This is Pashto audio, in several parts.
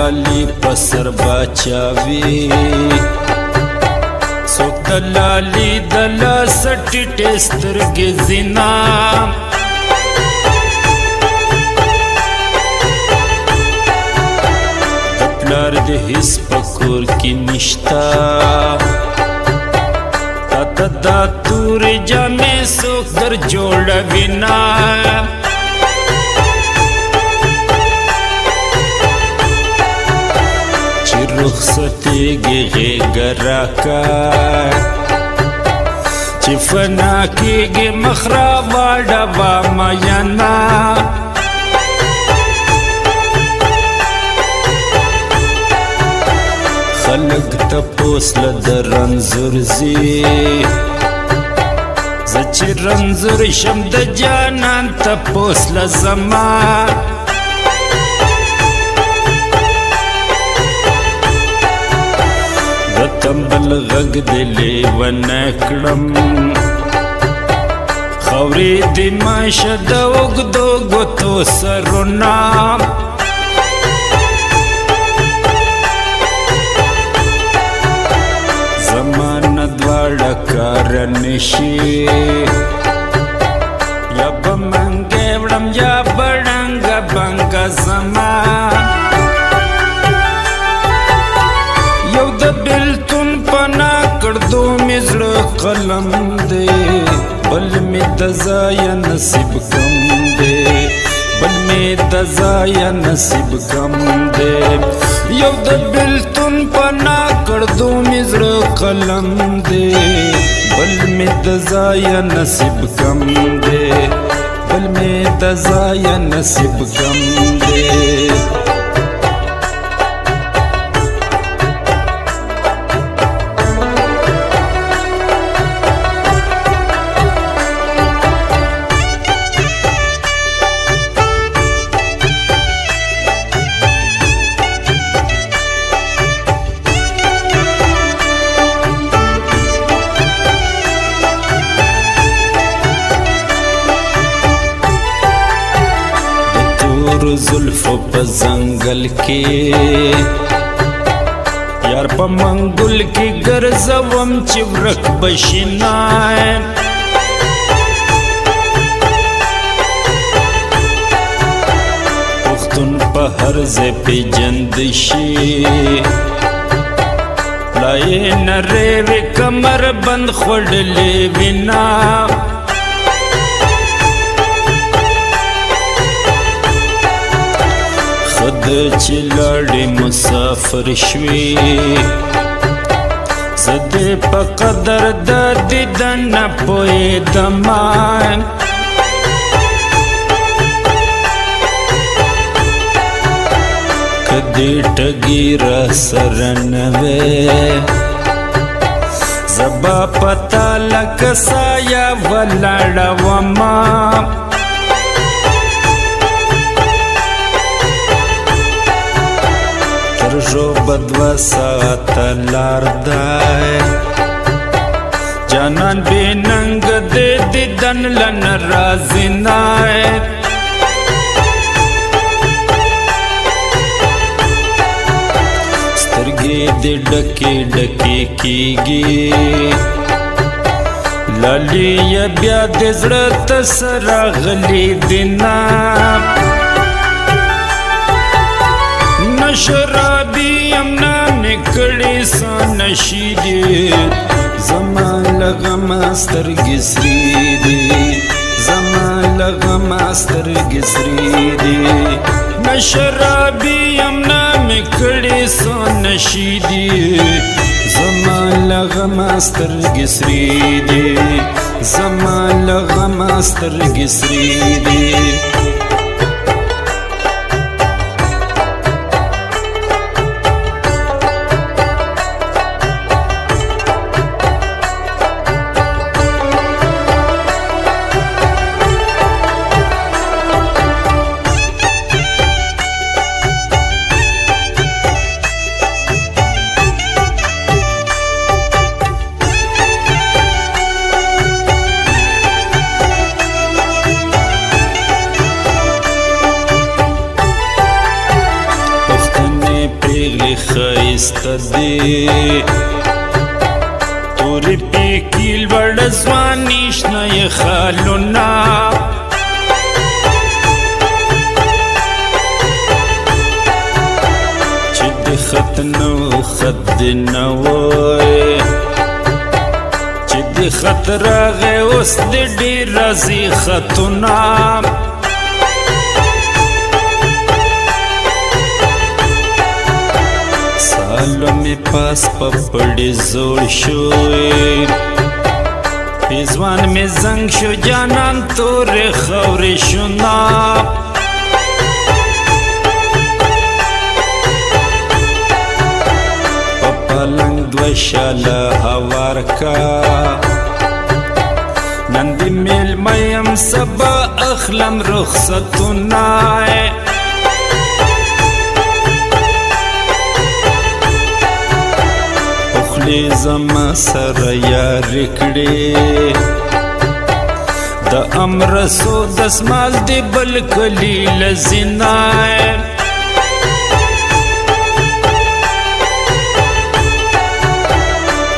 लाली पसर बाचावी सोक लाली दला सटी टेस्टर के जिना दपलार दे हिस पकोर की निश्ता तदा तूर जामे सोक दर जोड़ा बिना रुखसती गे गराका चिफना की गे मखरा वाडा मयना खलक तपोस लदरंजुर जी जच रंजुर शमद जानन तपोस लजमा तंबल गग दिले वनकड़म खवरी दिमाश दोग दोगो तो सरुना जमान द्वाड़ कारनिशी या बमंगेवड़म या बड़ंग बंग जमान पना कर दो मिजड़ कलम दे बल में दजाया नसीब कम दे बल में दजाया नसीब कम दे यौद बिल तुन पना कर दो मिजड़ कलम दे बल में दजाया नसीब कम दे बल में दजाया नसीब कम दे जुल्फों पर जंगल के यार पर मंगुल की गर्जवम चिवरक बशिनाए पुख्तुन पहर जे पे जंदिशी लाए नरे वे कमर बंद खोडले बिना खुद चिलाड़ी मुसाफिर श्वी जदे पकदर दर्दी दन पोए दमान कदी टगीरा सरनवे जबा पता लकसाया वलाड़ा वमा जो बदवा सात लारदाए जानन बेनंग दे दिदन लन राजिनाए स्तरगे दे डके डके कीगी लाली या ब्या दे जड़त सरागली दिना शराबी अमना निकड़ी सा नशीदी जमान लगा मास्टर गिसरी दे जमान लगा मास्टर गिसरी दे न शराबी अमना निकड़ी सा नशीदी जमान लगा मास्टर गिसरी दे जमान लगा मास्टर गिसरी दे ښایسته دی تورې پیکي لوړ ځواني شنه یې خالونه چې د خط نو خط دې نه وای چې د خط راغی اوس د ډېر راځي خطونه سالو می پاس پپړې زوړ شوې پیزوان می زنګ شو جانان تورې خاورې شونا پپلنګ دوه شاله هوار کا نن دې میلمه یم سبا اخلم رخصتونه زما سره یارې کړې د امرسو دسمال دې بل کلي له زینای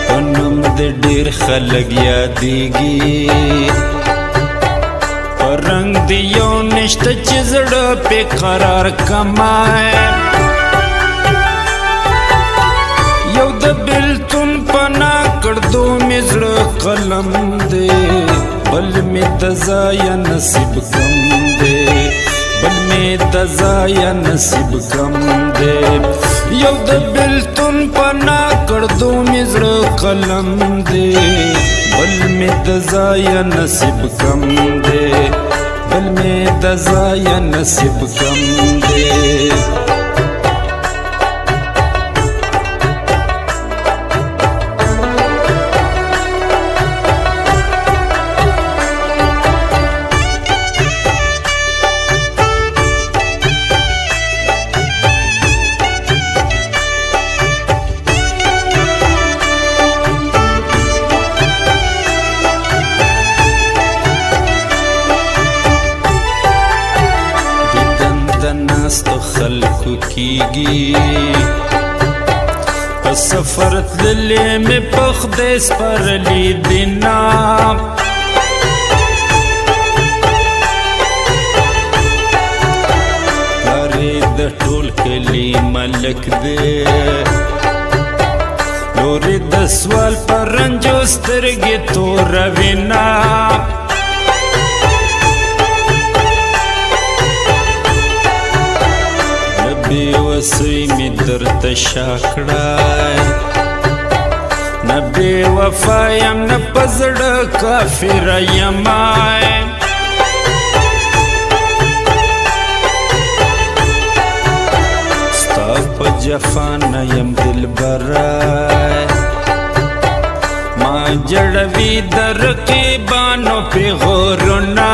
په نوم دې ډېر خلک یادېږي په رنګ دې یو نشته چې زړه پې قرار کمای یو د بلتون پنا کړدو مې زړه قلم دی بل مې د ځایه نصیب کم دی بل مې د ځایه نصیب کم دی یو د بلتون پنا کړدو مې زړه قلم دی بل مې د ځایه نصیب کم دی بل مې د ځایه نصیب کم دی ناستو خلکو کیږي په سفر تللې مې په خدای سپارلي دینا پلارې د ټول کلي ملک دی لورې د سوال په رنجو سترګې توروینا بېوسۍ مې درته شا کړی نه بې وفا یم نه په زړه کافره یمه ستا په جفا نه یم دلبره ما جړوي د رقیبانو پیغورونه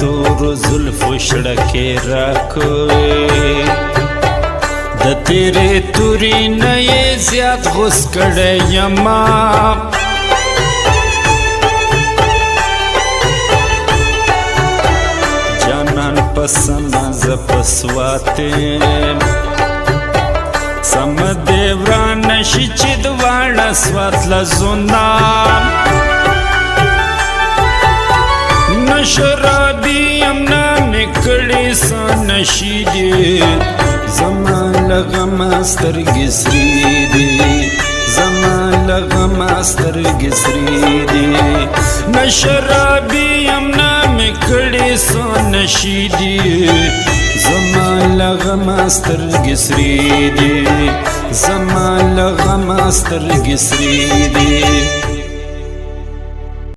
تورو زلفو شړکې راکوي د تیرې تورې نه یې زیات غوس کړی یما جانان پسنه زه په سوات یم سمه دې ورانه شي چې دواړه سوات لزونه نه شرابي یم نه مې کړې څه نشي دي زما له غمه سترګې سرې دي زما له غمه سترګې سرې دي نه شرابي یم نه مې کړې څه نشي دي زما له غمه سترګې سرې دي زما له غمه سترګې سرې دي